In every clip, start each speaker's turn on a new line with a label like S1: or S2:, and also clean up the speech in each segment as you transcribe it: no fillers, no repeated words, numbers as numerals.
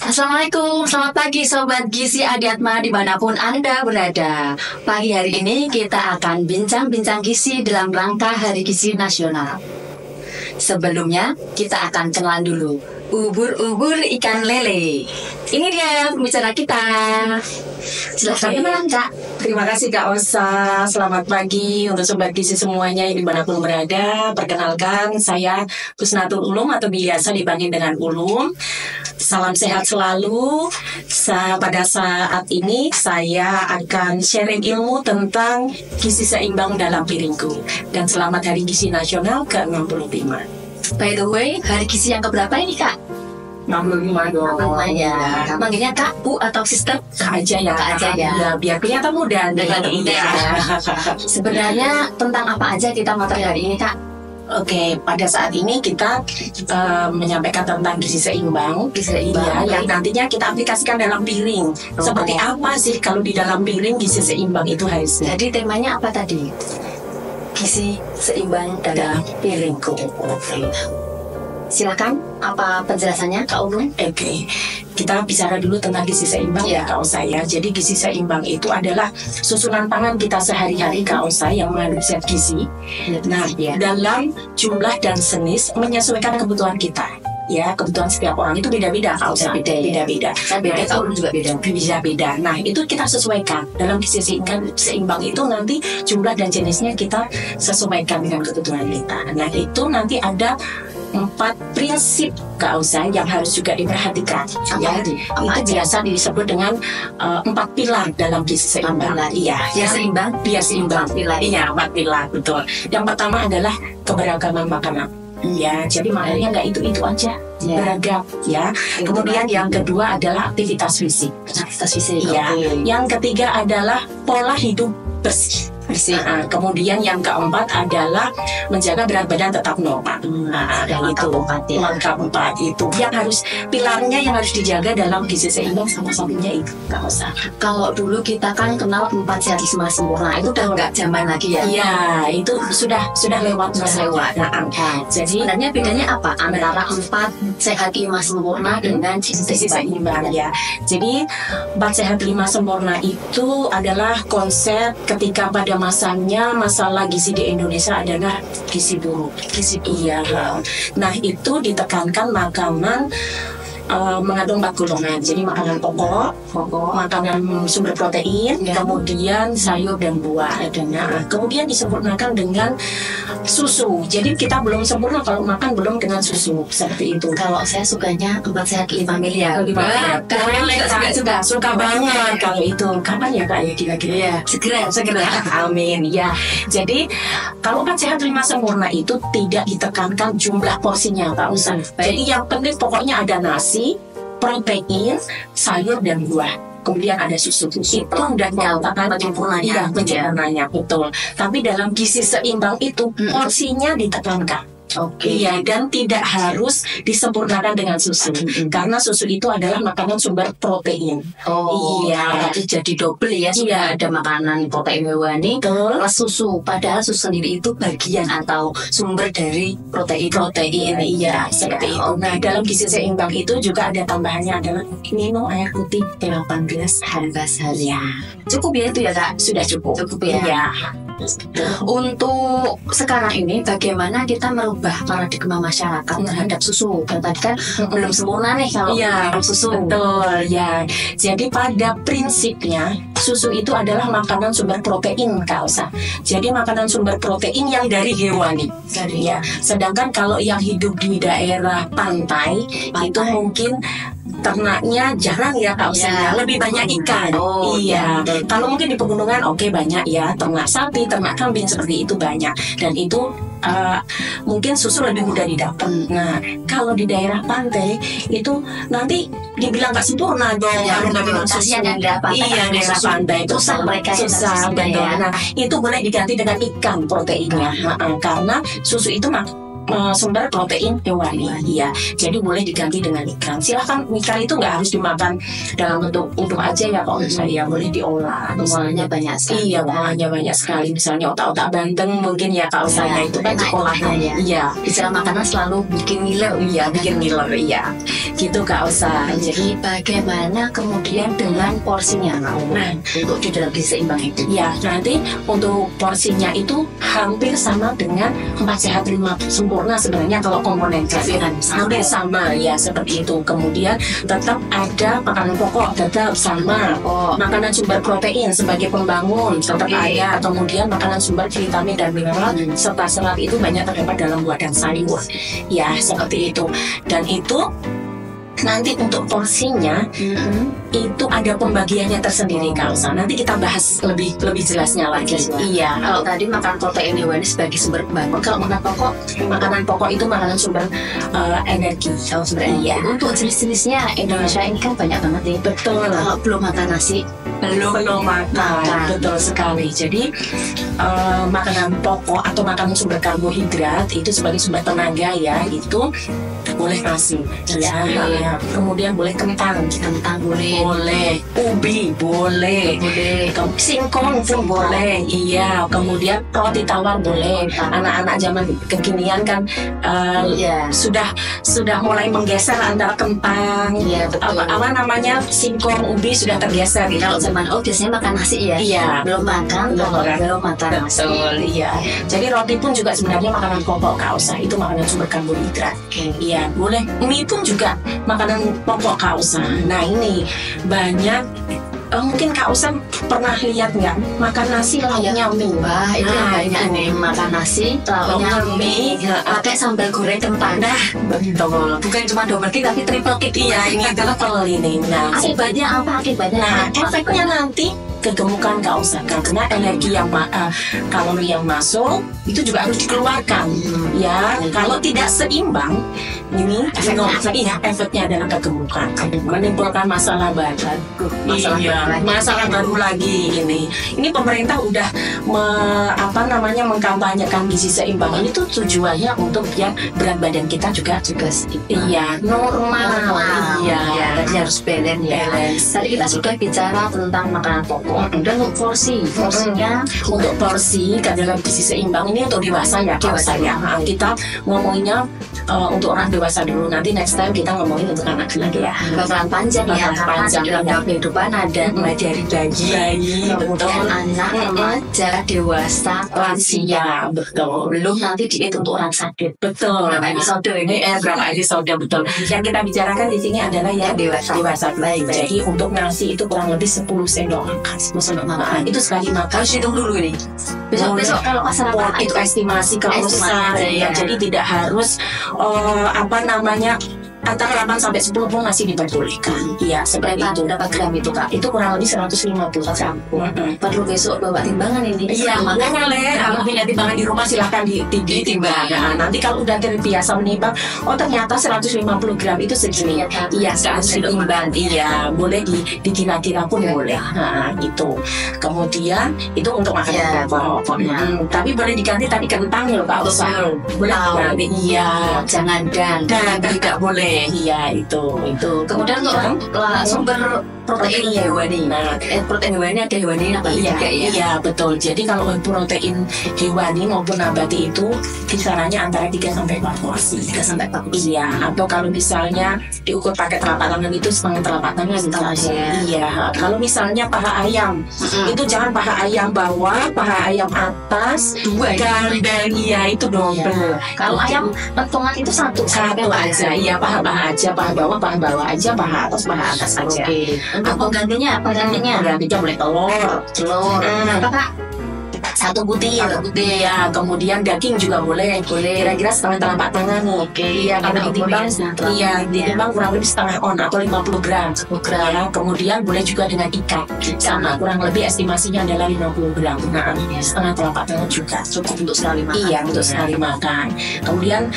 S1: Assalamualaikum, selamat pagi Sobat Gizi Adiatma dimanapun Anda berada. Pagi hari ini kita akan bincang-bincang gizi dalam rangka Hari Gizi Nasional. Sebelumnya kita akan kenalan dulu ubur-ubur ikan lele. Ini dia pembicara kita. Silahkan kenalan Kak.
S2: Terima kasih Kak Osa. Selamat pagi untuk Sobat Gizi semuanya yang dimanapun berada. Perkenalkan, saya Husnatul Ulum atau biasa dipanggil dengan Ulum. Salam sehat selalu. Pada saat ini saya akan sharing ilmu tentang gizi seimbang dalam piringku. Dan selamat Hari Gizi Nasional ke-65.
S1: By the way, hari gizi yang keberapa ini Kak?
S2: 65 dong.
S1: 65 ya. Manggilnya Kak, Bu atau Sister?
S2: Kak aja ya.
S1: Kak aja ya.
S2: Ya, biar kelihatan muda.
S1: Sebenarnya tentang apa aja kita materi hari ini Kak?
S2: Oke, pada saat ini kita menyampaikan tentang gizi seimbang, ya, yang nantinya kita aplikasikan dalam piring. Seperti apa sih kalau di dalam piring gizi seimbang itu harusnya?
S1: Jadi temanya apa tadi? Gizi seimbang dalam piringku. Silakan, apa penjelasannya Kak Ulum?
S2: Oke, kita bicara dulu tentang gizi seimbang ya Kak Osa ya. Jadi gizi seimbang itu adalah susunan pangan kita sehari-hari Kak Osa yang mengandung zat gizi. Nah, dalam jumlah dan jenis menyesuaikan kebutuhan kita. Ya, kebutuhan setiap orang itu beda-beda Kak Osa. Beda-beda.
S1: Beda, Kak Ulum juga beda.
S2: Beda-beda. Nah, itu kita sesuaikan. Dalam gizi seimbang itu nanti jumlah dan jenisnya kita sesuaikan dengan kebutuhan kita. Nah, itu nanti ada 4 prinsip Kak Osa yang harus juga diperhatikan. Ya, itu biasa disebut dengan 4 pilar dalam gizi seimbang. Iya, biar seimbang. Iya, 4 pilar, betul. Yang pertama adalah keberagaman makanan. Ya, jadi makanannya nggak itu aja, beragam. Ya. Kemudian yang kedua adalah aktivitas fisik. Iya. Yang ketiga adalah pola hidup bersih. Kemudian yang keempat adalah menjaga berat badan tetap normal. Itu langkah 4 itu yang harus pilarnya yang harus dijaga dalam gizi seimbang, sama satunya itu Kak Osa.
S1: Kalau dulu kita kan kenal 4 sehat 5 sempurna, itu udah nggak zaman lagi ya?
S2: Iya, itu sudah lewat.
S1: Jadi sebenarnya bedanya apa antara 4 sehat 5 sempurna dengan gizi seimbang?
S2: Ya, jadi 4 sehat 5 sempurna itu adalah konsep ketika pada masanya masalah gizi di Indonesia adalah gizi buruk. Iya. Nah, itu ditekankan makanan mengandung 4 golongan. Jadi makanan pokok, makanan sumber protein, kemudian sayur dan buah. Nah, kemudian disempurnakan dengan susu. Jadi kita belum sempurna kalau makan belum dengan susu. Seperti itu.
S1: Kalau saya sukanya 4 sehat 5 miliar.
S2: Suka banget kalau itu. Kapan ya Kak ya kira-kira? Segera. Amin. Ya. Jadi kalau 4 sehat 5 sempurna itu tidak ditekankan jumlah porsinya Kak Usan. Jadi yang penting pokoknya ada nasi, protein, sayur dan buah. Kemudian ada susu. Itu udah nyatakan penyempurnanya, betul. Tapi dalam gizi seimbang itu porsinya ditekankan. Iya, dan tidak harus disempurnakan dengan susu. Karena susu itu adalah makanan sumber protein.
S1: Iya, jadi double ya. Sudah ada makanan protein hewani plus susu. Padahal susu sendiri itu bagian atau sumber dari protein.
S2: Iya, seperti itu. Nah, dalam gizi seimbang itu juga ada tambahannya adalah minum air putih 8 gelas sehari.
S1: Cukup ya itu ya Kak?
S2: Sudah cukup.
S1: Ya.
S2: Iya.
S1: Untuk sekarang ini bagaimana kita merubah paradigma masyarakat terhadap susu? Dan tadi kan belum sempurna nih kalau susu.
S2: Betul ya. Jadi pada prinsipnya susu itu adalah makanan sumber protein Kak Osa. Jadi makanan sumber protein yang dari hewani. Ya. Sedangkan kalau yang hidup di daerah pantai. Itu mungkin ternaknya jarang ya Kak Osa, lebih banyak ikan. Iya. Kalau mungkin di pegunungan banyak ya, ternak sapi, ternak kambing seperti itu banyak. Dan itu mungkin susu lebih mudah didapat. Nah, kalau di daerah pantai itu nanti dibilang nggak sempurna dong. Kalau nggak minum susu.
S1: Daerah
S2: pantai itu
S1: susah mereka.
S2: Betul. Nah, itu boleh diganti dengan ikan proteinnya. Karena susu itu sumber protein hewani. Iya, jadi boleh diganti dengan ikan. Silahkan, ikan itu nggak harus dimakan dalam bentuk uduk aja ya Kak Usa, ya boleh diolah.
S1: Olahannya banyak sekali.
S2: Iya, olahannya banyak sekali. Misalnya otak-otak bandeng mungkin ya Kak Usa, itu kan olahan. Iya,
S1: istilah makanan selalu bikin ngiler.
S2: Iya, bikin ngiler. Iya, gitu Kak Usa.
S1: Jadi bagaimana kemudian dengan porsinya Kak Uma?
S2: Nah,
S1: untuk di dalam gizi seimbang itu?
S2: Ya, nanti untuk porsinya itu hampir sama dengan 4 sehat 5 sempurna sebenarnya kalau komponen gizian hampir sama ya seperti itu. Kemudian tetap ada makanan pokok, tetap sama. Makanan sumber protein sebagai pembangun tetap ada. Kemudian makanan sumber vitamin dan mineral serta serat itu banyak terdapat dalam buah dan sayur. Ya, seperti itu. Dan itu nanti untuk porsinya itu ada pembagiannya tersendiri Kak Usa. Nanti kita bahas lebih jelasnya lagi. Iya.
S1: Kalau tadi makan protein hewani sebagai sumber pembangun, kalau
S2: makanan pokok itu makanan sumber energi.
S1: Sumber energi. Untuk jenis-jenisnya Indonesia ini kan banyak banget nih.
S2: Betul.
S1: Kalau belum makan nasi,
S2: belum makan. Betul sekali. Jadi makanan pokok atau makanan sumber karbohidrat itu sebagai sumber tenaga ya, itu boleh nasi. Ya. Kemudian boleh kentang boleh, ubi boleh, singkong pun boleh. Iya. Kemudian roti tawar boleh. Anak-anak zaman kekinian kan sudah mulai menggeser antara kentang, apa namanya, singkong, ubi sudah tergeser.
S1: Kalau zaman biasanya makan nasi ya.
S2: Iya.
S1: Belum makan nasi.
S2: Iya. Jadi roti pun juga sebenarnya makanan pokok Kak Usa. Itu makanan sumber karbohidrat. Iya, boleh. Mie pun juga makanan pokok Kak Usa. Nah, ini banyak mungkin Kak Usa pernah lihat nggak makan nasi lauknya mie?
S1: Wah, itu yang banyak nih, makan nasi lauknya mie pakai sambal goreng kentang.
S2: Nah, betul.
S1: Bukan cuma double kick tapi triple kick.
S2: Iya, ini triple ini. Nah,
S1: akibatnya apa?
S2: Nah, efeknya nanti kegemukan Kak Usa, karena energi yang kalori yang masuk itu juga harus dikeluarkan. Ya, kalau tidak seimbang, ini efeknya adalah kegemukan, menimbulkan masalah badan. Masalah baru lagi ini. Ini pemerintah udah mengkampanyekan gizi seimbang. Ini tuh tujuannya untuk biar berat badan kita juga normal. Iya,
S1: jadi harus balance. Tadi kita sudah bicara tentang makanan pokok. Dan untuk porsinya
S2: untuk porsi dalam gizi seimbang ini untuk dewasa ya. Kita ngomonginnya untuk orang dewasa dulu. Nanti next time kita ngomongin untuk anak-anak ya.
S1: Bakalan panjang ya. Dalam kehidupan ada mulai dari bayi, kemudian anak, remaja, dewasa, lansia.
S2: Betul.
S1: Belum nanti diet untuk orang sakit.
S2: Betul.
S1: Berapa episode ini?
S2: Berapa episode betul. Yang kita bicarakan di sini adalah yang dewasa. Baik. Jadi untuk nasi itu kurang lebih 10 sendok makan. Itu sekali makan.
S1: Harus hitung dulu ini. Besok kalau masalah
S2: itu estimasi Kak Usa. Jadi tidak harus antara 8 sampai 10 pun masih diperbolehkan. Iya, seperti itu.
S1: Berapa gram itu Kak?
S2: Itu kurang lebih 150 gram.
S1: Perlu besok bawa timbangan ini.
S2: Iya, boleh. Kalau punya timbangan di rumah silahkan ditimbang. Nah, nanti kalau udah terbiasa menimbang, ternyata 150 gram itu segini. Iya, harus ditimbang. Iya, boleh dikira-kira pun boleh. Nah, itu. Kemudian itu untuk makanan pokok. Tapi boleh diganti tadi kentang loh Kak Usa. Boleh diganti. Iya,
S1: jangan dan
S2: tidak boleh. Iya, itu.
S1: Kemudian untuk sumber protein hewani.
S2: Nah,
S1: protein hewani ada hewani nabati juga ya.
S2: Iya, betul. Jadi kalau protein hewani maupun nabati itu kisarannya antara 3 sampai 4 porsi.
S1: 3 sampai 4 porsi.
S2: Iya, atau kalau misalnya diukur pakai telapak tangan itu setengah telapak tangan misalnya. Iya, kalau misalnya paha ayam, itu jangan paha ayam bawah, paha ayam atas,
S1: 2
S2: dan iya itu double.
S1: Kalau ayam pentungan itu satu
S2: aja. Iya, paha aja, paha bawah aja, paha atas aja.
S1: Untuk penggantinya apa?
S2: Penggantinya boleh telur.
S1: Apa Kak?
S2: Satu butir ya. Kemudian daging juga boleh. Kira-kira setengah telapak tangan nih. Iya, kalau ditimbang kurang lebih setengah on atau 50 gram. Ya, kemudian boleh juga dengan ikan. Sama, kurang lebih estimasinya adalah 50 gram. Nah, setengah telapak tangan juga cukup untuk sekali makan. Iya, untuk sekali makan. Kemudian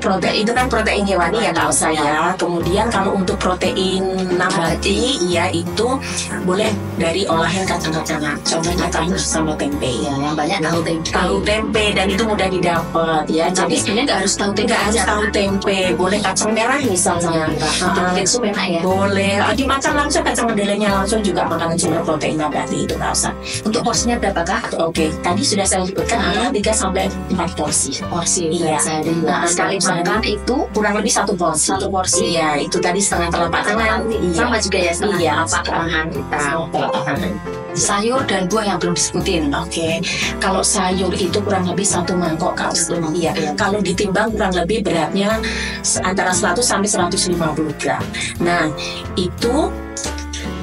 S2: protein itu kan protein hewani ya Kak Usa ya. Kemudian kalau untuk protein nabati, ya itu boleh dari olahan kacang-kacangan. Contohnya kamus sama tempe. tempe.
S1: Ya, yang banyak tahu tempe.
S2: Tahu tempe dan itu mudah didapat ya.
S1: Tapi
S2: Jadi
S1: sebenarnya nggak harus tahu tempe.
S2: nggak harus tahu tempe, boleh kacang merah misalnya.
S1: Itu enak ya.
S2: Boleh dimakan langsung, kacang kedelainya langsung juga makanan sumber protein nabati itu nggak usah.
S1: Untuk porsinya berapakah?
S2: Oke, tadi sudah saya sebutkan antara 3 sampai 4 porsi.
S1: Iya.
S2: Nah,
S1: Sekali makan itu
S2: kurang lebih 1 porsi.
S1: 1 porsi.
S2: Iya, itu tadi setengah telapak tangan.
S1: Sama juga ya, setengah
S2: Iya,
S1: telapak tangan kita.
S2: Setengah telapak tangan.
S1: Sayur dan buah yang belum disebutin.
S2: Oke, kalau sayur itu kurang lebih 1 mangkok Kak. Iya, kalau ditimbang kurang lebih beratnya antara 100 sampai 150 gram. Nah, itu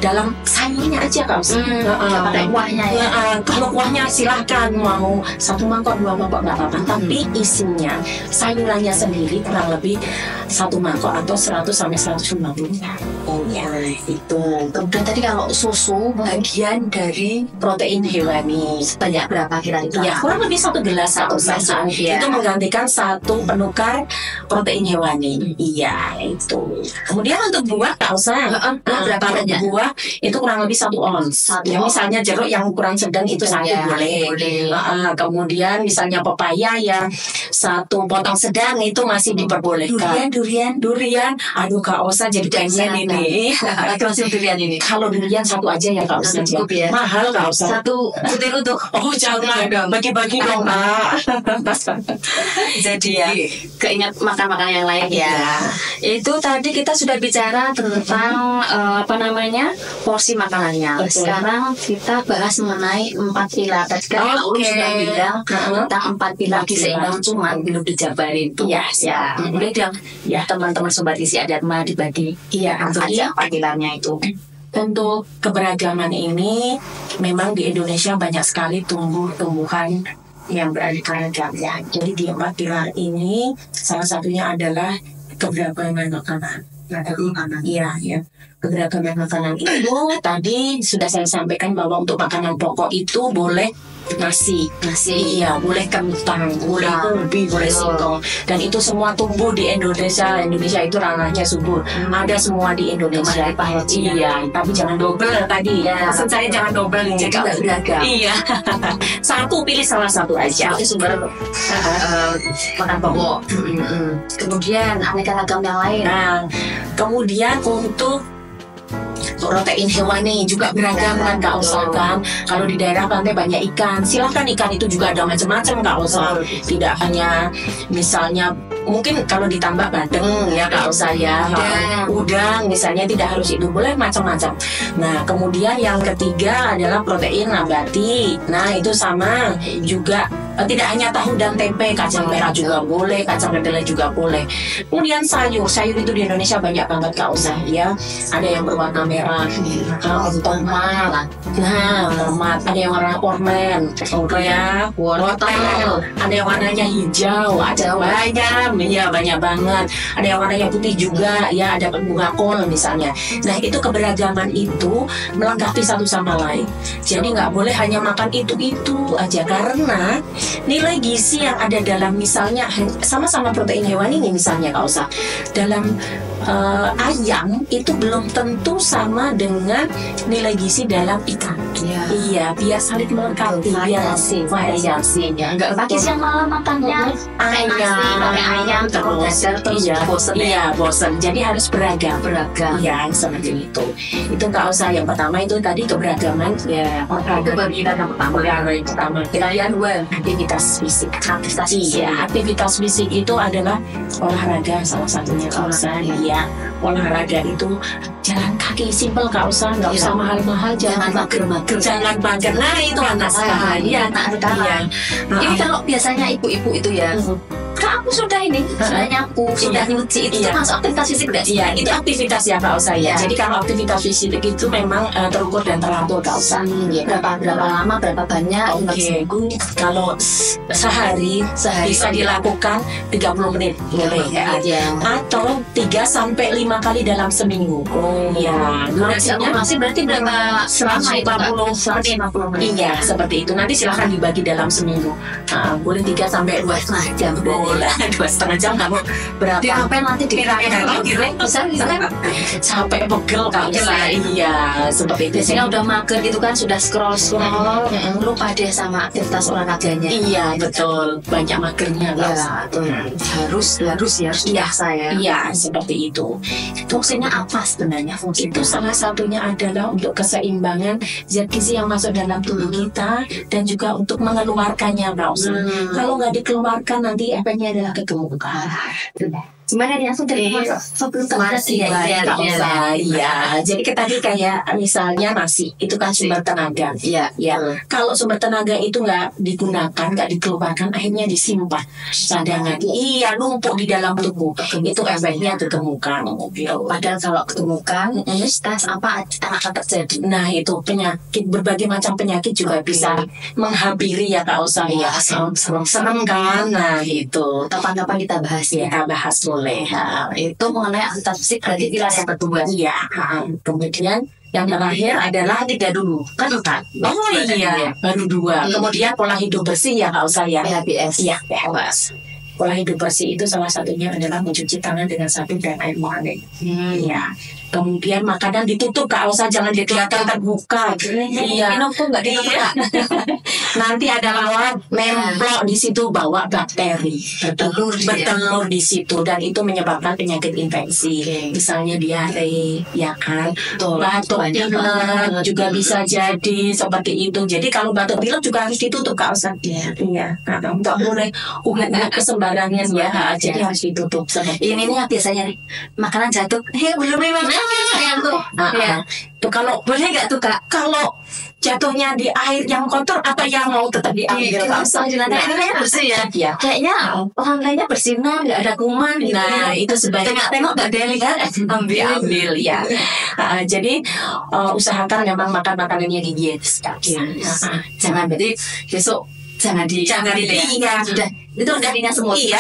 S2: dalam sayurnya aja Kak.
S1: Pakai kuahnya ya.
S2: Kalau kuahnya silahkan mau 1 mangkok 2 mangkok nggak apa-apa. Tapi isinya sayurannya sendiri kurang lebih 1 mangkok atau 100 sampai 150 gram. Ya, itu.
S1: Kemudian tadi kalau susu bagian dari
S2: Protein hewani.
S1: sebanyak berapa kira-kira?
S2: Ya, kurang lebih 1 gelas
S1: Satu gelas, ya.
S2: itu menggantikan 1 penukar protein hewani. Iya, itu. Kemudian untuk buah tak usah.
S1: Berapa
S2: Kalau
S1: banyak?
S2: buah itu kurang lebih 1 ons. Ya, misalnya jeruk yang ukuran sedang itu 1
S1: Ya,
S2: boleh. Kemudian misalnya pepaya ya 1 potong sedang itu masih diperbolehkan. Durian, aduh Kak Osa jadi pengen ini.
S1: Langsung durian ini.
S2: Kalau durian 1 aja ya Kak Osa.
S1: Cukup ya.
S2: Mahal Kak Osa.
S1: 1 butir untuk.
S2: Oh jangan bagi-bagi dong Kak.
S1: Jadi ya, keingat makan-makan yang lain ya. Itu tadi kita sudah bicara tentang porsi makanannya.
S2: Betul.
S1: Sekarang kita bahas mengenai 4 pilar. Tadi kan Kak Ulum sudah bilang tentang 4 pilar gizi seimbang, cuma belum dijabarin tuh.
S2: Ya.
S1: Boleh dong
S2: Ya.
S1: teman-teman sobat gizi Adatma dibagi
S2: Iya,
S1: apa aja 4 pilarnya itu.
S2: untuk keberagaman ini memang di Indonesia banyak sekali tumbuhan yang beraneka ya. Jadi di 4 pilar ini salah satunya adalah keberagaman makanan. Iya, ya. Keberagaman makanan itu tadi sudah saya sampaikan bahwa untuk makanan pokok itu boleh nasi, iya, boleh kentang, boleh ubi, boleh singkong, dan itu semua tumbuh di Indonesia. Indonesia itu ranahnya subur, ada semua di Indonesia. Iya, tapi jangan double tadi. Maksud saya jangan double, jadi nggak beragam. Iya, pilih salah satu aja.
S1: Itu sumber makan pokok. Kemudian aneka ragam yang lain.
S2: Nah, kemudian untuk protein hewani juga beragam kan Kak Osa kan. Kalau di daerah pantai banyak ikan, silahkan ikan itu juga ada macam-macam Kak Osa. Tidak hanya misalnya mungkin kalau ditambah bandeng ya Kak Osa ya, udang misalnya, tidak harus itu, boleh macam-macam. Nah kemudian yang ketiga adalah protein nabati. Nah itu sama juga, tidak hanya tahu dan tempe, kacang merah juga boleh, kacang kedelai juga boleh. Kemudian sayur itu di Indonesia banyak banget Kak Osa ya. Ada yang berwarna merah, tomat, tomat, ada yang warna ornamen, ya, wortel, ada yang warnanya hijau, ada banyak banget. Ada yang warnanya putih juga, ya, ada bunga kol misalnya. Nah itu keberagaman itu melengkapi satu sama lain. Jadi nggak boleh hanya makan itu aja, karena nilai gizi yang ada dalam misalnya sama-sama protein hewani ini misalnya Kak Osa, dalam ayam itu belum tentu sama dengan nilai gizi dalam ikan. Iya, biar saling melengkapi, biar variasi.
S1: Nggak pakai siang malam makannya ayam terus bosen.
S2: Iya, bosen. Jadi harus beragam. Iya, seperti itu. Itu Kak Osa. Yang pertama itu tadi keberagaman. Ya,
S1: itu bagi kita yang pertama.
S2: Yang kedua aktivitas fisik. Iya, aktivitas fisik itu adalah olahraga salah satunya Kak Osa. Iya, olahraga itu jalan kaki, simpel Kak Osa, nggak usah mahal-mahal,
S1: Jangan mager-mager.
S2: jangan mager. Nah itu anak sekarang. Iya, anak sekarang.
S1: Ini kalau biasanya ibu-ibu itu ya, Kak aku sudah ini, sudah nyapu, sudah nyuci, itu termasuk aktivitas fisik tidak?
S2: Iya, itu aktivitas ya Kak Osa ya. Jadi kalau aktivitas fisik itu memang terukur dan teratur Kak Osa.
S1: Berapa lama, berapa banyak?
S2: Oke, kalau sehari bisa dilakukan 30 menit boleh ya. Atau 3 sampai 5 kali dalam seminggu. Iya,
S1: Durasi berarti berapa selama itu?
S2: 50 menit. Iya, seperti itu. Nanti silahkan dibagi dalam seminggu. Boleh 3 sampai 2,5 jam. Boleh. 2,5 jam kamu berapa?
S1: Dirapen nanti
S2: Dirapen
S1: bisa
S2: sampai pegel kalau iya seperti itu.
S1: Biasanya udah mager gitu kan, sudah scroll lupa deh sama aktivitas olahraganya.
S2: Iya betul, banyak magernya
S1: ya, harus biasa ya.
S2: Iya seperti itu.
S1: Fungsinya apa sebenarnya?
S2: Itu salah satunya adalah untuk keseimbangan zat gizi yang masuk dalam tubuh kita dan juga untuk mengeluarkannya, Kak Osa. Kalau nggak dikeluarkan nanti efeknya adalah kegemukan.
S1: Sebenarnya langsung dari sebelum
S2: iya. Jadi tadi kayak misalnya nasi itu kan sumber tenaga. Iya. Kalau sumber tenaga itu nggak digunakan, nggak dikeluarkan, akhirnya disimpan cadangan. Iya, numpuk di dalam tubuh. Itu efeknya kegemukan.
S1: Padahal kalau kegemukan, stres apa akan terjadi?
S2: Nah itu penyakit, berbagai macam penyakit juga bisa menghampiri ya Kak Osa ya. Seneng kan? Nah itu.
S1: Kapan-kapan kita bahas ya.
S2: Kita bahas boleh.
S1: Itu mengenai aktivitas fisik berarti wilayah yang kedua.
S2: Iya. Kemudian yang terakhir adalah 3 dulu. Kan 4. Oh iya. Baru 2. Kemudian pola hidup bersih ya Kak Osa ya.
S1: PHBS.
S2: Iya, PHBS. Pola hidup bersih itu salah satunya adalah mencuci tangan dengan sabun dan air mengalir. Iya. Kemudian makanan ditutup Kak Osa, jangan kelihatan terbuka. Iya.
S1: Minum pun nggak ditutup.
S2: Nanti ada lalat nemplok di situ, bawa bakteri bertelur di situ dan itu menyebabkan penyakit infeksi. Misalnya diare, ya kan. Batuk pilek juga bisa jadi seperti itu. Jadi kalau batuk pilek juga harus ditutup Kak Osa. Iya. Nggak boleh sembarangan ya. Jadi harus ditutup.
S1: Ini nih biasanya nih makanan jatuh. Belum
S2: tuh kalau boleh nggak tuh Kak, kalau jatuhnya di air yang kotor apa yang mau tetap diambil Kak Osa?
S1: Kayaknya bersih ya. Kayaknya orang lainnya bersihnya nggak ada kuman gitu.
S2: Nah itu sebaiknya
S1: tengok nggak ada yang lihat
S2: ambil ya. Jadi usahakan memang makan makanannya higienis Kak.
S1: Jangan berarti besok jangan
S2: iya
S1: sudah itu darinya semua.
S2: Iya.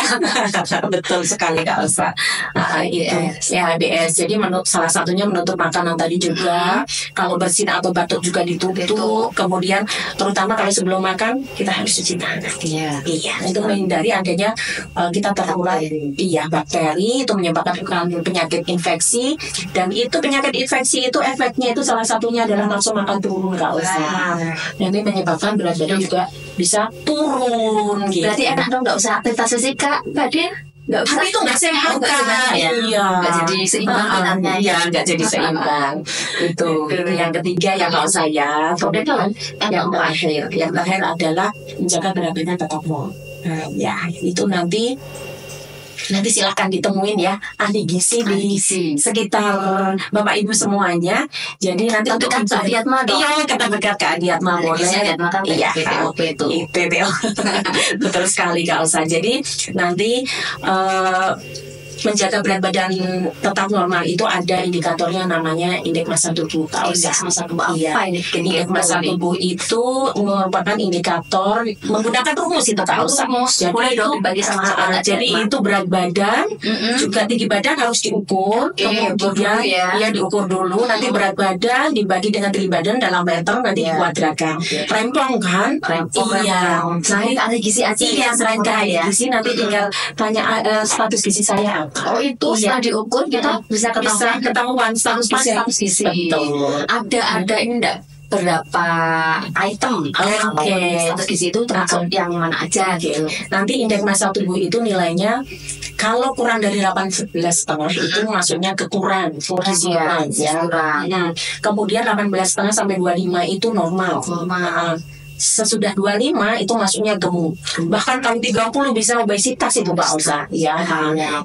S2: Betul sekali Kak Osa. PHBS. Jadi salah satunya menutup makanan tadi juga. Kalau bersin atau batuk juga ditutup. Kemudian terutama kalau sebelum makan kita harus cuci tangan. Iya. Untuk menghindari adanya kita tertular bakteri itu menyebabkan penyakit infeksi, dan itu penyakit infeksi itu efeknya itu salah satunya adalah nafsu makan turun Kak Osa. Nanti menyebabkan berat badan juga bisa turun.
S1: Berarti enak dong, nggak usah aktivitas fisik Kak.
S2: Tapi itu nggak sehat Kak.
S1: Iya. Nggak jadi seimbang.
S2: Iya, nggak jadi seimbang. Itu yang ketiga yang Kak Osa ya. Kemudian yang terakhir adalah menjaga berat badan tetap normal. Ya itu nanti silahkan ditemuin ya ahli gizi di sekitar Bapak Ibu semuanya. Jadi nanti untuk
S1: Adiatma dong.
S2: Iya, kita dekat ke Adiatma boleh. Iya,
S1: itu.
S2: Betul sekali Kak Osa. Jadi nanti menjaga berat badan tetap normal itu ada indikatornya namanya indeks massa tubuh Kak Osa. Indeks massa tubuh itu merupakan indikator menggunakan rumus itu Kak Osa.
S1: Boleh dong bagi sama.
S2: Jadi itu berat badan juga tinggi badan harus diukur. Kemudian diukur dulu. Nanti berat badan dibagi dengan tinggi badan dalam meter nanti dikuadratkan. Rempong kan? Iya.
S1: Selain ahli gizi aja.
S2: Iya, selain ahli gizi nanti tinggal tanya status gizi saya.
S1: Oh itu setelah diukur kita bisa
S2: ketahuan status gizi.
S1: Betul. Ada ini enggak berapa item status gizi itu termasuk yang mana aja gitu.
S2: Nanti indeks massa tubuh itu nilainya kalau kurang dari 18,5 itu masuknya ke kurang ya. Kemudian 18,5 sampai 25 itu normal. Sesudah 25 itu masuknya gemuk. Bahkan kalau 30 bisa obesitas itu Pak Osa. Ya.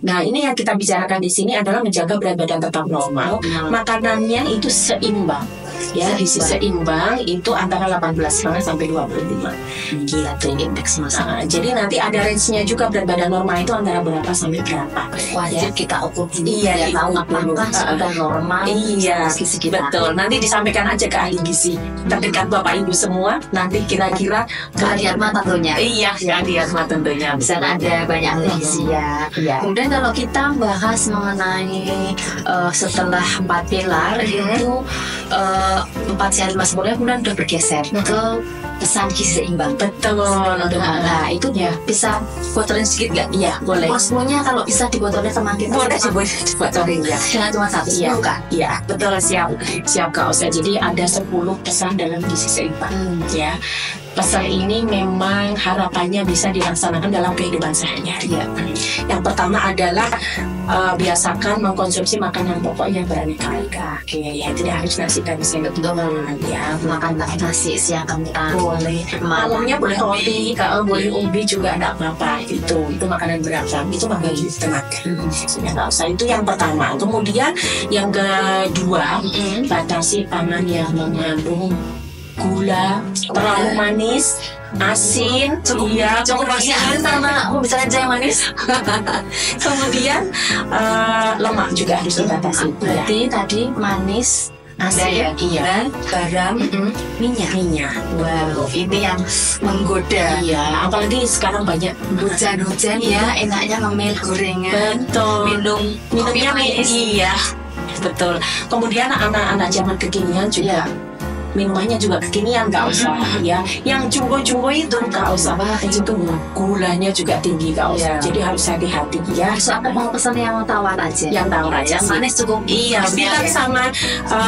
S2: Nah ini yang kita bicarakan di sini adalah menjaga berat badan tetap normal. Makanannya itu seimbang. Ya, seimbang itu antara 18,5 sampai 25.
S1: Gila tuh indeks massa.
S2: Jadi nanti ada range-nya juga berat badan normal itu antara berapa sampai berapa.
S1: Wajib kita ukur dulu.
S2: Iya,
S1: tahu apakah sudah normal.
S2: Iya, betul. Nanti disampaikan aja ke ahli gizi terdekat Bapak Ibu semua. Nanti kira-kira
S1: ke Adiatma tentunya.
S2: Iya, ke Adiatma tentunya.
S1: Bisa ada banyak ahli gizi ya. Kemudian kalau kita bahas mengenai setelah 4 pilar itu 4 sehat 5 sempurna kemudian udah bergeser ke pesan gizi seimbang.
S2: Betul.
S1: Nah, itu
S2: Ya.
S1: bisa bocorin sedikit nggak?
S2: Iya, boleh.
S1: Porsinya kalau bisa dibocorin sama kita.
S2: Boleh dibocorin ya.
S1: Jangan cuma 1
S2: Iya,
S1: kan?
S2: iya, betul, siap Kak Osa. Jadi ada 10 pesan dalam gizi seimbang. Ya, pesan ini memang harapannya bisa dilaksanakan dalam kehidupan sehari-hari.
S1: Iya.
S2: Yang pertama adalah biasakan mengkonsumsi makanan pokok yang beraneka ragam. Ya, tidak harus nasi dan sendok doang. Ya,
S1: Makan nasi siang kentang.
S2: boleh. Malamnya boleh roti, kalau boleh ubi juga tidak apa-apa. Itu makanan beragam. Itu makanan tenaga. Sudah nggak usah. Itu yang pertama. Kemudian yang kedua, batasi pangan yang mengandung gula, terlalu manis, asin,
S1: Cukup manis sama aku bisa aja yang manis.
S2: kemudian lemak juga harus dibatasi.
S1: Berarti tadi manis, asin,
S2: Iya.
S1: garam, minyak. Wow, ini yang menggoda.
S2: Iya, apalagi sekarang banyak
S1: Hujan-hujan ya, enaknya ngemil gorengan,
S2: betul.
S1: kopi
S2: Minumnya
S1: manis.
S2: Iya, betul. Kemudian anak-anak zaman kekinian juga minumannya juga kekinian, nggak usah ya. Yang jumbo-jumbo itu nggak usah, itu gulanya juga tinggi, nggak usah.
S1: Iya.
S2: Jadi harus hati-hati ya.
S1: So, aku mau pesan yang tawar aja.
S2: Yang tawar aja
S1: Yang
S2: sih.
S1: manis cukup.
S2: Iya, bilang sama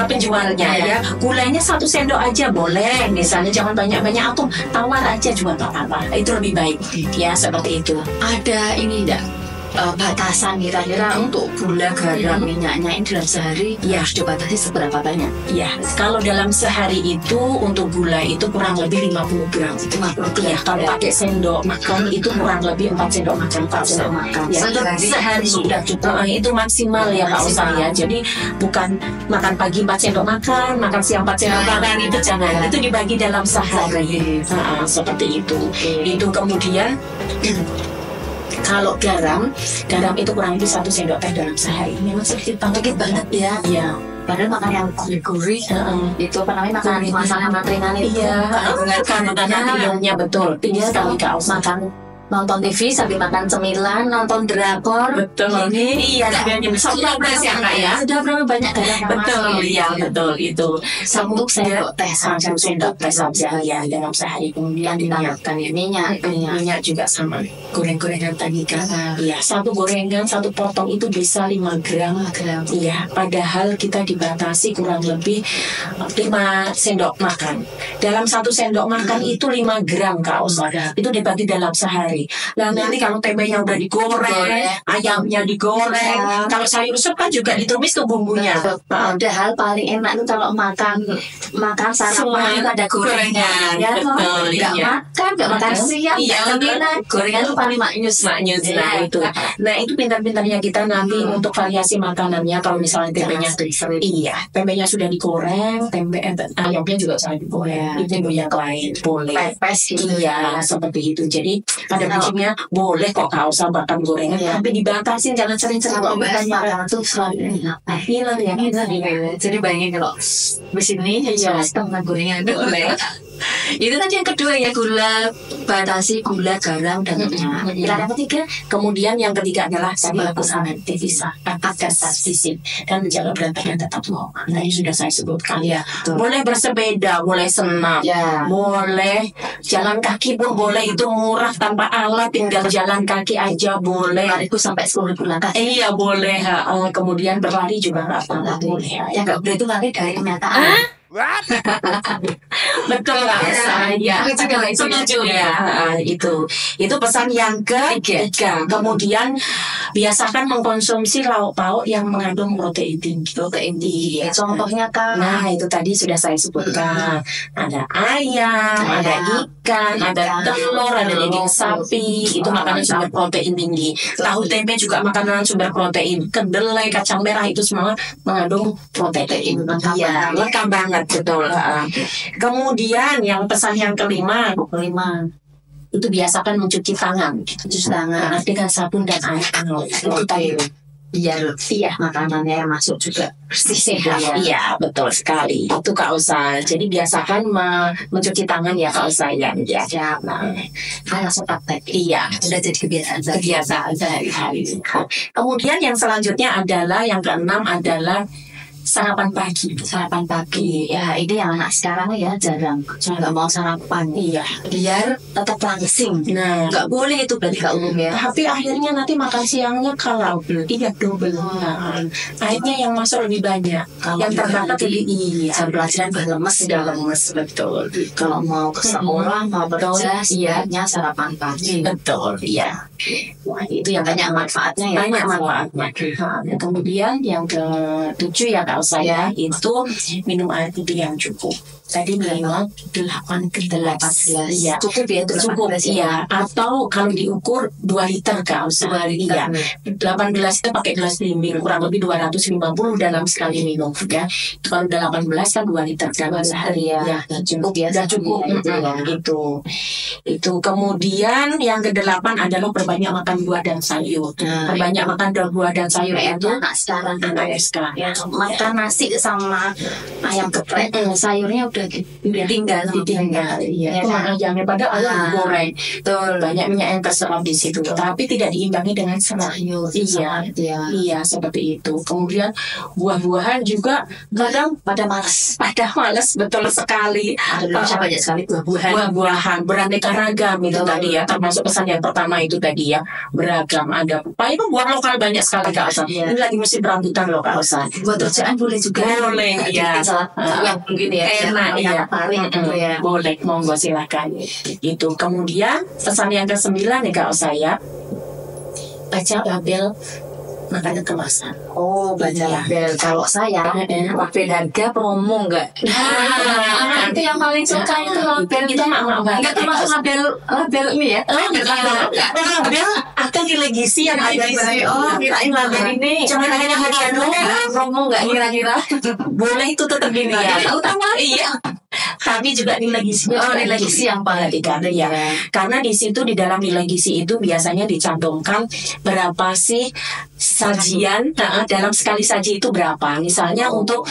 S2: penjualnya
S1: Iya.
S2: ya, gulanya 1 sendok aja boleh, misalnya jangan banyak-banyak, atau tawar aja juga nggak apa-apa. Itu lebih baik ya, seperti itu.
S1: Ada ini enggak? Batasan kira-kira untuk gula, garam, minyaknya ini dalam sehari harus dibatasi seberapa banyak?
S2: Ya, kalau dalam sehari itu untuk gula itu kurang lebih 50 gram.
S1: 50 gram.
S2: Ya, kalau pakai sendok makan itu kurang lebih 4 sendok makan.
S1: 4 sendok makan.
S2: Ya,
S1: Sehari
S2: sudah cukup. Itu maksimal ya Kak Osa ya. Jadi bukan makan pagi 4 sendok makan siang 4 sendok makan, itu jangan. Itu dibagi dalam sehari. Seperti itu. Itu kemudian kalau garam itu kurang lebih 1 sendok teh dalam sehari. Memang sedikit banget
S1: ya.
S2: Iya.
S1: Padahal makan yang gurih-gurih itu apa namanya makanan masalah ringan itu.
S2: Iya, karena tingginya betul, tinggi sekali Kak Osa.
S1: Makan nonton TV sambil makan cemilan, nonton drakor.
S2: Betul.
S1: Ini
S2: Iya, sudah berapa ya Kak ya?
S1: Sudah berapa banyak garam yang
S2: Betul,
S1: masuk?
S2: iya betul itu.
S1: Satu sendok teh saja.
S2: 1 sendok teh saja ya dalam sehari. Kemudian
S1: Yang ditambahkan ya minyak.
S2: minyak juga sama. Goreng-gorengan tadi kan. Iya, 1 gorengan 1 potong itu bisa 5 gram. Iya, padahal kita dibatasi kurang lebih 5 sendok makan. Dalam 1 sendok makan itu 5 gram Kak Osa. Itu dibagi dalam sehari. Nah, nanti kalau tempenya udah digoreng, ayamnya digoreng, kalau sayur sup kan juga ditumis tuh bumbunya.
S1: Padahal paling enak tuh kalau makan sarapan itu ada gorengan. Ya,
S2: Betul,
S1: nggak
S2: iya.
S1: makan siang.
S2: Iya,
S1: Gorengan itu paling maknyus.
S2: Nah itu. Nah itu pintar-pintarnya kita nanti untuk variasi makanannya. Kalau misalnya tempenya tempenya sudah digoreng, ayamnya juga sudah digoreng. Itu yang lain boleh.
S1: Pepes gitu.
S2: Iya, seperti itu. Jadi pada prinsipnya boleh kok Kak Osa makan gorengan, tapi dibatasin, jangan sering-sering.
S1: Kalau makan makanan tuh selalu
S2: Hilang ya.
S1: Jadi bayangin kalau di sini setengah gorengan boleh. Itu tadi yang kedua ya, gula, batasi gula, garam dan minyak.
S2: Yang ketiga, kemudian yang ketiga adalah tadi lakukan devisa agar fisik dan menjaga berat badan tetap normal. Tadi sudah saya sebutkan.
S1: Ya,
S2: Boleh bersepeda, boleh senam, boleh jalan kaki pun boleh, itu murah tanpa alat, tinggal jalan kaki aja boleh.
S1: 5.000 sampai 10.000 langkah.
S2: Iya boleh. Kemudian berlari juga nggak apa-apa, boleh.
S1: Ya nggak boleh itu lari dari kenyataan.
S2: Betul lah saya setuju ya. Itu pesan yang ketiga. Kemudian biasakan mengkonsumsi lauk pauk yang mengandung protein tinggi.
S1: Contohnya kan,
S2: Nah itu tadi sudah saya sebutkan. Ada ayam, ada ikan, ada telur, ada daging sapi. Itu makanan sumber protein tinggi. Tahu tempe juga makanan sumber protein. Kedelai, kacang merah itu semua mengandung protein. Iya, lengkap banget. Betul. Kemudian yang pesan yang kelima itu biasakan mencuci tangan dengan sabun dan air hangat. Iya,
S1: makanannya yang masuk juga bersih sehat.
S2: Iya, betul sekali. Itu Kak Osa. Jadi biasakan mencuci tangan ya Kak Osa ya.
S1: Nah, langsung praktek.
S2: Iya,
S1: Sudah jadi kebiasaan
S2: sehari-hari. Kemudian yang selanjutnya adalah yang keenam adalah sarapan pagi.
S1: Sarapan pagi. Ya, ini yang anak sekarang ya jarang nggak mau sarapan.
S2: Iya.
S1: Biar tetap langsing.
S2: Nah,
S1: Nggak boleh itu berarti Kak Umum ya.
S2: tapi akhirnya nanti makan siangnya kalau iya double. Nah, akhirnya yang masuk lebih banyak.
S1: Kalau
S2: Yang terdapat lebih
S1: jam pelajaran udah lemes
S2: sudah
S1: ya.
S2: lemes, betul.
S1: Kalau mau ke sekolah, mau kerja,
S2: Iya.
S1: sebaiknya sarapan pagi.
S2: Betul, iya. Wah, itu yang
S1: Banyak manfaatnya ya.
S2: banyak manfaatnya. Nah, kemudian yang ke-7 ya Kak saya itu minum air putih yang cukup. Tadi minimal 8 gelas. Iya.
S1: Cukup ya,
S2: Cukup, iya. Atau kalau diukur 2 liter Kak Ausa.
S1: 2 liter.
S2: Iya. 8 gelas itu pakai gelas bimbing, kurang lebih 250 dalam sekali minum ya. Itu kalau udah 18 kan 2 liter dalam sehari ya.
S1: Cukup ya.
S2: Udah cukup
S1: Gitu ya.
S2: itu kemudian yang ke-8 adalah perbanyak makan buah dan sayur.
S1: Nah,
S2: Perbanyak makan buah dan sayur
S1: Kayak
S2: itu
S1: anak sekarang
S2: anak SK.
S1: ya, makan nasi sama ayam geprek, sayurnya udah ditinggal sama
S2: ditinggal
S1: ya
S2: ya
S1: kan?
S2: jangan pada ayam goreng
S1: Betul.
S2: banyak minyak yang terserap di situ, tapi tidak diimbangi dengan serat.
S1: Sayur,
S2: Iya,
S1: ya.
S2: iya seperti itu. Kemudian buah-buahan juga kadang
S1: Pada malas.
S2: betul sekali.
S1: Ada banyak sekali buah-buahan.
S2: Buah-buahan beraneka ragam itu
S1: Betul.
S2: tadi ya, termasuk pesan yang pertama itu tadi ya, beragam. Ada pepaya itu buah lokal banyak sekali Kak Osa.
S1: Iya.
S2: Ini lagi musim rambutan loh Kak Osa.
S1: Buat rujaan boleh juga.
S2: Boleh, iya.
S1: Yang mungkin ya.
S2: Enak
S1: yang
S2: ya.
S1: paling gitu ya.
S2: Boleh, monggo silakan. Itu kemudian pesan yang ke-9 nih Kak Osa ya, baca label makanan kemasan.
S1: Oh, baca
S2: Iya.
S1: label. Kalau saya, label harga promo enggak? Itu yang paling suka itu label.
S2: Itu mak-mak banget.
S1: Enggak termasuk label ini ya.
S2: Label atau nilai gizi yang ada di sini.
S1: Oh, kirain label ini.
S2: Jangan hanya hadiah doang.
S1: Promo enggak kira-kira?
S2: Boleh itu tetap gini ya.
S1: Utama.
S2: Iya. Tapi juga nilai gizinya.
S1: Oh, nilai gizi yang
S2: perhatikan ya. Karena di situ di dalam nilai gizi itu biasanya dicantumkan berapa sih sajian dalam sekali saji itu berapa. Misalnya untuk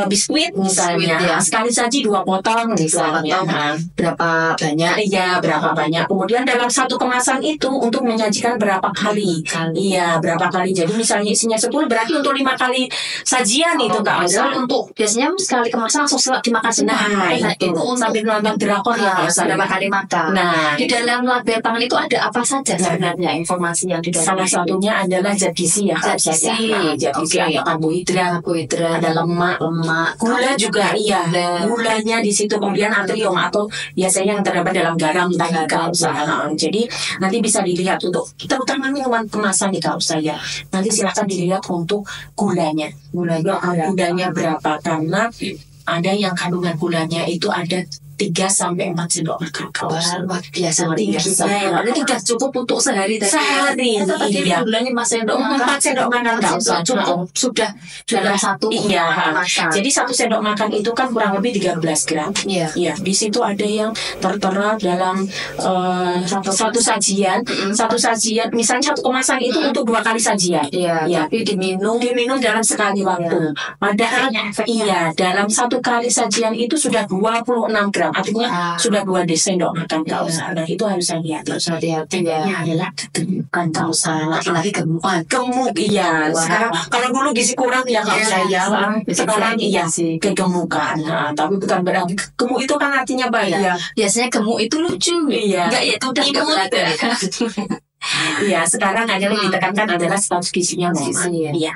S2: biskuit misalnya
S1: ya.
S2: sekali saji 2 potong misalnya.
S1: Berapa banyak?
S2: Iya, berapa banyak. Kemudian dalam satu kemasan itu untuk menyajikan berapa kali. Iya, berapa kali. Jadi misalnya isinya 10 berarti untuk 5 kali sajian itu Kak Osa.
S1: Untuk biasanya sekali kemasan langsung dimakan semua.
S2: Nah, itu sambil nonton drakor ya Kak Osa.
S1: Berapa kali makan?
S2: Nah,
S1: Di dalam label pangan itu ada apa saja sebenarnya informasi yang di dalam?
S2: salah satunya adalah zat gizi ya Kak Osa.
S1: Zat gizi.
S2: Zat gizi
S1: Oke.
S2: ada karbohidrat, ada lemak, gula juga iya. Gulanya di situ kemudian natrium atau biasanya yang terdapat dalam garam tadi Kak Osa. Jadi nanti bisa dilihat untuk terutama minuman kemasan di Kak Osa ya. Nanti silahkan dilihat untuk gulanya. Gulanya berapa, karena ada yang kandungan gulanya itu ada 3-4 sendok makan Kak Osa.
S1: Luar biasa
S2: Tinggi.
S1: Itu sudah cukup untuk sehari tadi.
S2: Sehari,
S1: Tadi
S2: iya.
S1: gulanya Mas sendok makan.
S2: 4 sendok makan Kak Osa.
S1: Cukup sudah dalam satu
S2: Iya.
S1: makan.
S2: Jadi 1 sendok makan itu kan kurang lebih 13 gram.
S1: Iya.
S2: Iya, di situ ada yang tertera dalam satu sajian, misalnya 1 kemasan itu untuk 2 kali sajian.
S1: Iya. Tapi diminum
S2: Dalam sekali waktu. Padahal iya, dalam 1 kali sajian itu sudah 26 gram. Artinya sudah 2 sendok makan Kak Osa. Nah, itu harus hati-hati.
S1: hati-hati ya.
S2: Ini adalah kegemukan Kak Osa.
S1: Lagi gemukan.
S2: Gemuk iya. Sekarang kalau dulu gizi kurang ya Kak Osa ya. Sekarang iya kegemukan. Nah, tapi bukan berarti gemuk itu kan artinya baik.
S1: Iya. Biasanya gemuk itu lucu.
S2: Iya.
S1: Enggak ya, udah
S2: Imut. Iya, sekarang adalah yang ditekankan adalah status gizinya normal. Iya.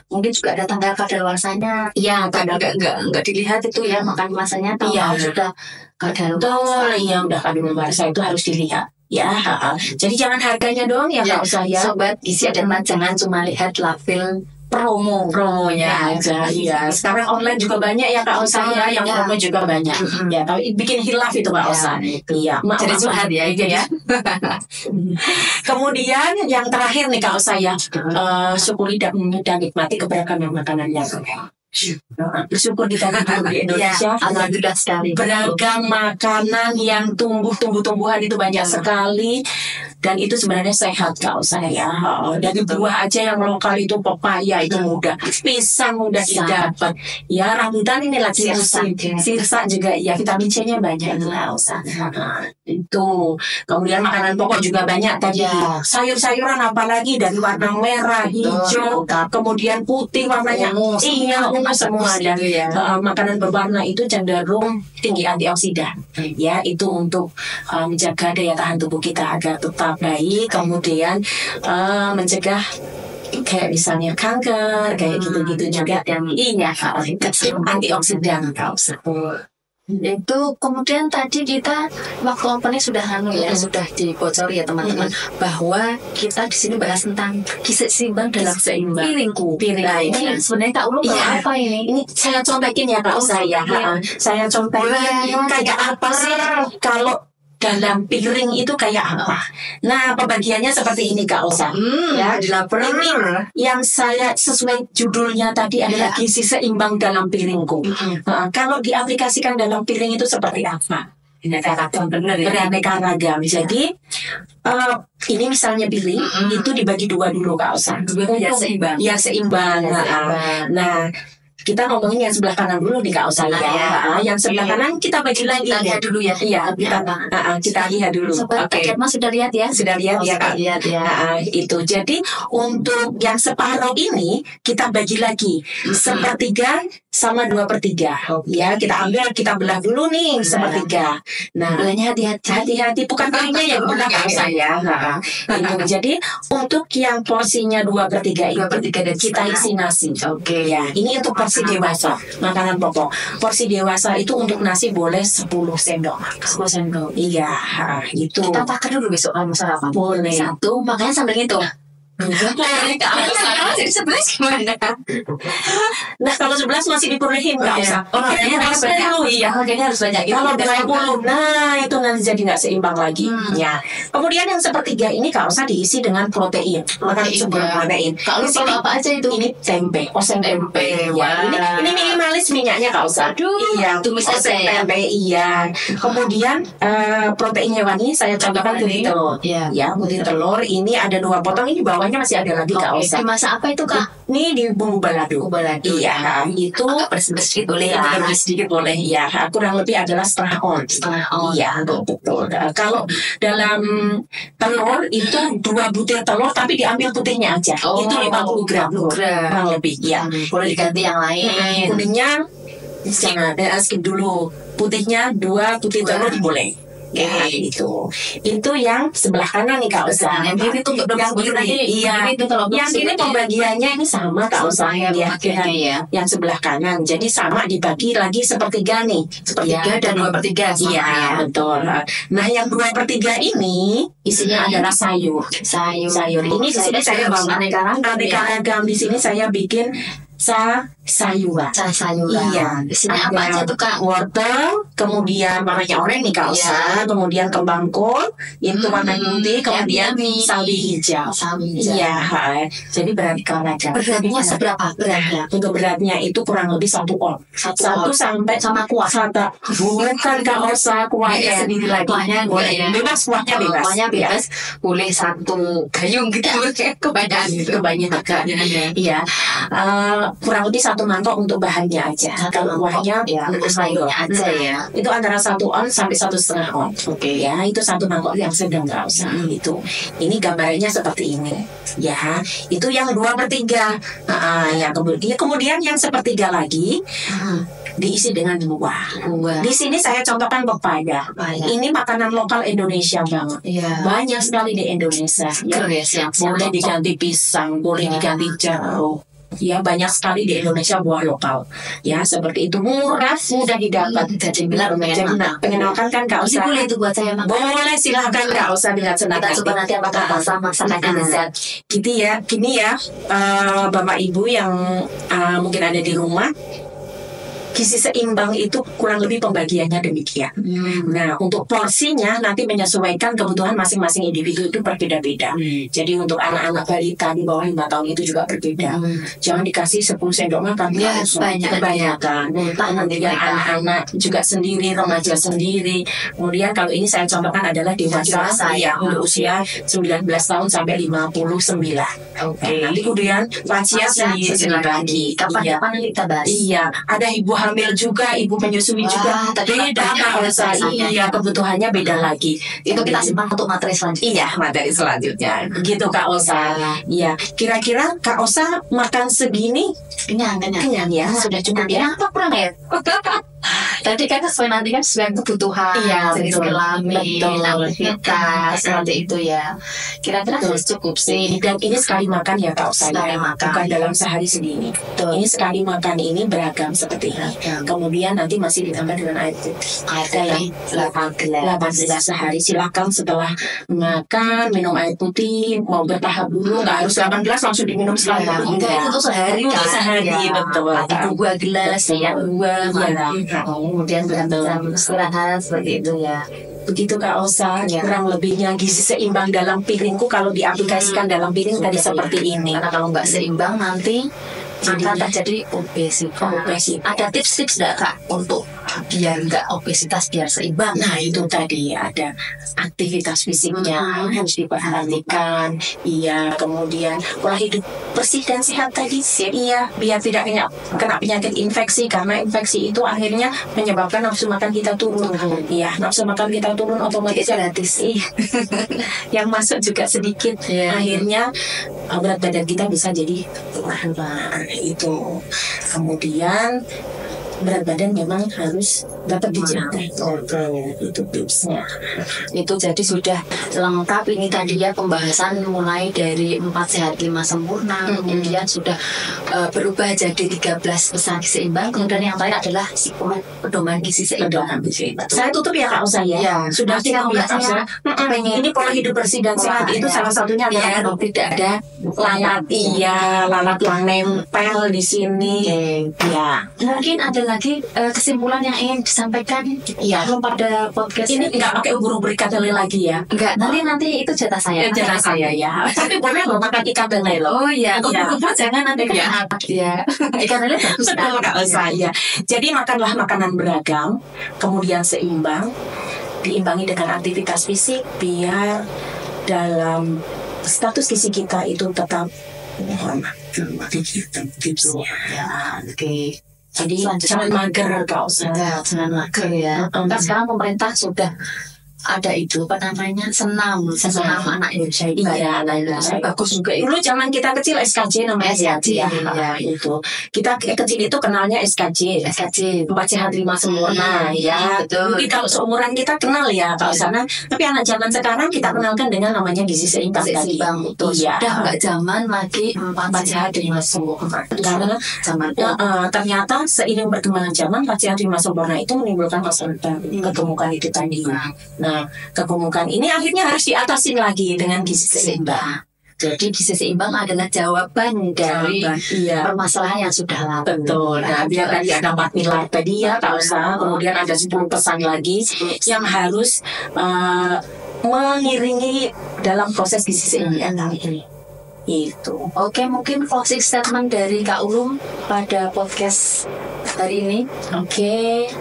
S1: Mungkin juga ada tanggal kadaluarsanya.
S2: Iya,
S1: Enggak dilihat itu ya makan kemasannya tahu
S2: Iya.
S1: sudah kadaluarsa.
S2: betul. Iya, udah kadaluarsa itu harus dilihat. Ya, jadi jangan harganya doang ya Kak Osa ya.
S1: Sobat gizi dan jangan cuma lihat label
S2: promonya aja. Iya, sekarang online juga banyak ya Kak Osa ya, yang promo juga banyak. Ya, tapi bikin hilaf itu Kak Osa. Iya,
S1: Jadi curhat ya itu ya.
S2: Kemudian yang terakhir nih Kak Osa ya, syukuri dan nikmati keberagaman makanannya. Bersyukur kita hidup di Indonesia.
S1: Alhamdulillah sekali.
S2: Beragam makanan yang tumbuh-tumbuhan itu banyak sekali. Dan itu sebenarnya sehat Kak Osa ya. Dari buah aja yang lokal itu pepaya itu mudah, pisang mudah didapat. Ya rambutan ini lagi musim. Sirsa juga ya, vitamin C-nya banyak itu Kak Osa. Itu. Kemudian makanan pokok juga banyak tadi. Sayur-sayuran apalagi dari warna merah, hijau, kemudian putih warnanya. Iya, ungu semua ada. Makanan berwarna itu cenderung tinggi antioksidan. Ya, itu untuk menjaga daya tahan tubuh kita agar tetap baik. Kemudian mencegah kayak misalnya kanker, kayak gitu-gitu juga. Iya, antioksidan Kak Osa.
S1: Itu kemudian tadi kita waktu opening sudah sudah dibocori ya teman-teman, bahwa kita di sini bahas tentang gizi seimbang dalam piringku. Nah, ini sebenarnya Kak Ulum apa ini?
S2: Ini saya contekin ya Kak Osa ya. Saya contekin kayak apa sih kalau dalam piring itu kayak apa. Nah, pembagiannya seperti ini Kak Osa. Ya, ini yang saya sesuai judulnya tadi adalah gizi seimbang dalam piringku. Kalau diaplikasikan dalam piring itu seperti apa? Beraneka ragam. Jadi ini misalnya piring itu dibagi dua dulu Kak Osa. Ya seimbang. Nah, kita ngomongin yang sebelah kanan dulu nih Kak Osa ya. Yang sebelah kanan kita bagi lagi.
S1: Kita lihat dulu ya.
S2: Iya, kita lihat dulu.
S1: Oke. Mas sudah lihat ya?
S2: Sudah lihat ya Kak. Itu. Jadi untuk yang separuh ini kita bagi lagi 1/3 sama 2/3. Ya, kita belah dulu nih 1/3. Nah,
S1: belahnya
S2: hati-hati bukan piringnya yang belah Kak Osa ya. Jadi untuk yang porsinya 2/3 itu kita isi nasi.
S1: Oke.
S2: Ya, ini untuk porsi dewasa, makanan pokok. Porsi dewasa itu untuk nasi boleh 10 sendok.
S1: 10 sendok.
S2: Iya, itu.
S1: Kita takar dulu besok kalau sarapan.
S2: Boleh.
S1: 1, makanya sambil ngitung. Jadi 11 gimana?
S2: Nah, kalau 11 masih dibolehin Kak Osa.
S1: Kayaknya harus banyak. Iya, kayaknya harus banyak.
S2: Kalau 20, nah itu nanti jadi nggak seimbang lagi. Ya. Kemudian yang 1/3 ini Kak Osa diisi dengan protein. Makan sumber protein.
S1: Kalau apa aja itu?
S2: Ini tempe, oseng tempe. Ya. Ini minimalis minyaknya Kak Osa. Iya,
S1: tumis
S2: oseng tempe. Iya. Kemudian protein hewani saya contohkan putih telur. Ya, putih telur ini ada 2 potong, ini bawahnya masih ada lagi Kak Osa.
S1: Dimasak apa itu Kak?
S2: Ini di bumbu balado. Iya, itu
S1: bersih sedikit boleh.
S2: Sedikit boleh. Iya, kurang lebih adalah setengah on. Iya, betul. Kalau dalam telur itu 2 butir telur tapi diambil putihnya aja. Itu 50 gram kurang lebih. Iya.
S1: Boleh diganti yang lain.
S2: Kuningnya jangan skip dulu. Putihnya 2 butir telur boleh. Ya, itu yang sebelah kanan nih Kak Osa.
S1: Yang kiri itu yang
S2: kiri. Iya. Yang kiri pembagiannya ini sama Kak Osa ya. Yang sebelah kanan. Jadi sama dibagi lagi 1/3 nih.
S1: 1/3 dan 2/3.
S2: Iya, betul. Nah, yang 2/3 ini isinya adalah sayur. Sayur. Ini di sini saya bawa aneka ragam. Di sini saya bikin sayuran. Iya.
S1: Isinya apa aja tuh Kak?
S2: Wortel, kemudian warnanya oranye nih Kak Osa, kemudian kembang kol, itu warna putih, kemudian sawi hijau. Iya. Jadi beraneka ragam.
S1: Beratnya seberapa beratnya?
S2: Untuk beratnya itu kurang lebih 1 on. 1 sampai
S1: sama kuah.
S2: Bukan Kak Osa, kuahnya sendiri lagi.
S1: Kuahnya boleh.
S2: Bebas, kuahnya bebas.
S1: Kuahnya bebas. Boleh 1 gayung gitu. Kebanyakan.
S2: Iya. Kurang lebih 1 mangkok untuk bahannya aja. Kalau kuahnya
S1: untuk sayurnya aja ya.
S2: Itu antara 1 on sampai 1,5 on.
S1: Oke.
S2: Ya, itu 1 mangkok yang sedang Kak Osa. Itu. Ini gambarnya seperti ini. Ya, itu yang 2/3. Ya, kemudian yang 1/3 lagi diisi dengan buah. Di sini saya contohkan pepaya. Ini makanan lokal Indonesia banget. Banyak sekali di Indonesia. Boleh diganti pisang, boleh diganti jeruk. Ya, banyak sekali di Indonesia buah lokal. Ya, seperti itu, murah, mudah didapat.
S1: Jadi
S2: pengenalkan kan Kak Osa.
S1: Boleh itu buat saya makan.
S2: Boleh, silakan Kak Osa dengan senang hati.
S1: Kita coba nanti apakah sama masakannya lezat.
S2: Gini ya, Bapak Ibu yang mungkin ada di rumah. gizi seimbang itu kurang lebih pembagiannya demikian. Nah, untuk porsinya nanti menyesuaikan kebutuhan masing-masing individu itu berbeda-beda. Jadi untuk anak-anak balita di bawah 5 tahun itu juga berbeda. Jangan dikasih 10 sendok makan,
S1: Ya,
S2: kebanyakan. Kemudian anak-anak juga sendiri, remaja sendiri. Kemudian kalau ini saya contohkan adalah dewasa ya, untuk usia 19 tahun sampai 59. Nanti kemudian lansia sendiri lagi.
S1: Kapan-kapan kita bahas.
S2: Iya, ada ibu hamil juga, ibu menyusui juga. Beda Kak Osa. Iya, kebutuhannya beda lagi.
S1: Itu kita simpan untuk materi selanjutnya.
S2: Iya, materi selanjutnya. Gitu Kak Osa. Iya, kira-kira Kak Osa makan segini
S1: Kenyang ya.
S2: sudah cukup ya?
S1: Apa kurang ya? Tadi kan sesuai nanti kan sesuai kebutuhan,
S2: Iya,
S1: jenis
S2: betul.
S1: kelamin,
S2: Betul.
S1: aktivitas seperti itu ya. Kira-kira
S2: Betul.
S1: harus cukup sih.
S2: Dan ini sekali makan ya Kak Osa,
S1: Sekali
S2: ya.
S1: makan.
S2: Bukan dalam sehari segini. Ini sekali makan ini beragam seperti ini. Kemudian nanti masih ditambah dengan air putih.
S1: Ada yang
S2: 18 sehari. Silakan setelah makan minum air putih. Mau bertahap dulu, nggak harus 18 langsung diminum sekali.
S1: Enggak, itu sehari
S2: Itu
S1: kan.
S2: sehari,
S1: Ya.
S2: betul.
S1: Pagi 2 gelas, siang 2, malam.
S2: Iya.
S1: Kemudian jam istirahat seperti itu ya.
S2: Begitu Kak Osa,
S1: Ya.
S2: kurang lebihnya gizi seimbang dalam piringku kalau diaplikasikan dalam piring tadi seperti ini.
S1: Karena kalau nggak seimbang nanti akan terjadi obesitas. Ada tips-tips nggak Kak untuk biar nggak obesitas, biar seimbang?
S2: Nah itu tadi ada aktivitas fisiknya harus diperhatikan. Iya, kemudian pola hidup bersih dan sehat tadi. Iya, biar tidak kena penyakit infeksi, karena infeksi itu akhirnya menyebabkan nafsu makan kita turun. Iya, nafsu makan kita turun otomatis gratis. Yang masuk juga sedikit. Akhirnya berat badan kita bisa jadi turun. Itu. Kemudian berat badan memang harus dapat dijaga. Itu tipsnya.
S1: Itu jadi sudah lengkap ini tadi ya, pembahasan mulai dari 4 sehat 5 sempurna, kemudian sudah berubah jadi 13 pesan gizi seimbang, kemudian yang terakhir adalah 10 pedoman gizi seimbang.
S2: Saya tutup ya Kak Osa ya.
S1: Ya,
S2: Sudah
S1: siap,
S2: cukup ya Kak Osa. Ini pola hidup bersih dan sehat itu salah satunya adalah tidak ada lalat. Iya, lalat yang nempel di sini. Ya.
S1: Mungkin ada lagi kesimpulan yang ingin disampaikan pada podcast
S2: Ini nggak pakai ubur-ubur ikan lele lagi ya?
S1: Enggak, nanti itu jatah saya.
S2: Jatah saya ya. Tapi boleh loh makan ikan lele loh.
S1: Oh iya,
S2: Iya.
S1: ubur-ubur jangan nanti
S2: Iya.
S1: ya. Ikan lele bagus.
S2: Betul Kak Osa ya. Jadi makanlah makanan beragam, kemudian seimbang, diimbangi dengan aktivitas fisik biar dalam status gizi kita itu tetap tipsnya.
S1: Ya, oke.
S2: Jadi jangan mager Kak Osa.
S1: Ya, jangan mager ya. Kan sekarang pemerintah sudah ada itu apa namanya senam anak Indonesia itu.
S2: Iya, anak Indonesia.
S1: Bagus juga itu.
S2: Dulu zaman kita kecil SKJ namanya.
S1: SKJ,
S2: ya, itu. Kita kecil itu kenalnya SKJ. 4 sehat 5 sempurna ya.
S1: Betul.
S2: Mungkin kalau seumuran kita kenal ya Kak Osana. Tapi anak zaman sekarang kita kenalkan dengan namanya gizi seimbang tadi.
S1: Betul.
S2: Iya.
S1: Sudah nggak zaman lagi 4 sehat 5 sempurna.
S2: Karena
S1: zaman
S2: ternyata seiring perkembangan zaman 4 sehat 5 sempurna itu menimbulkan masalah kegemukan itu tadi. Nah, kegemukan ini akhirnya harus diatasin lagi dengan gizi seimbang.
S1: Jadi gizi seimbang adalah jawaban dari permasalahan yang sudah lama.
S2: Betul. Nah, biar tadi ada 4 pilar tadi ya Kak Osa, kemudian ada 10 pesan lagi yang harus mengiringi dalam proses gizi seimbang ini. Itu.
S1: Oke, mungkin closing statement dari Kak Ulum pada podcast hari ini.
S2: Oke.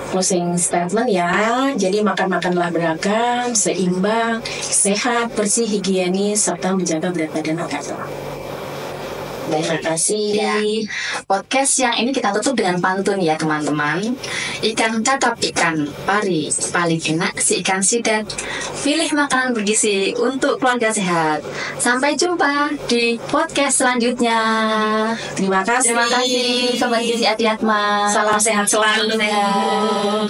S2: Closing statement ya. Jadi makanlah beragam, seimbang, sehat, bersih, higienis, serta menjaga berat badan agar sehat. Terima kasih.
S1: Ya. Podcast yang ini kita tutup dengan pantun ya teman-teman. Ikan kakap ikan pari paling enak si ikan sidat. Pilih makanan bergizi untuk keluarga sehat. Sampai jumpa di podcast selanjutnya.
S2: Terima kasih.
S1: Terima kasih Sobat Gizi Adiatma.
S2: Salam sehat selalu.
S1: Sehat.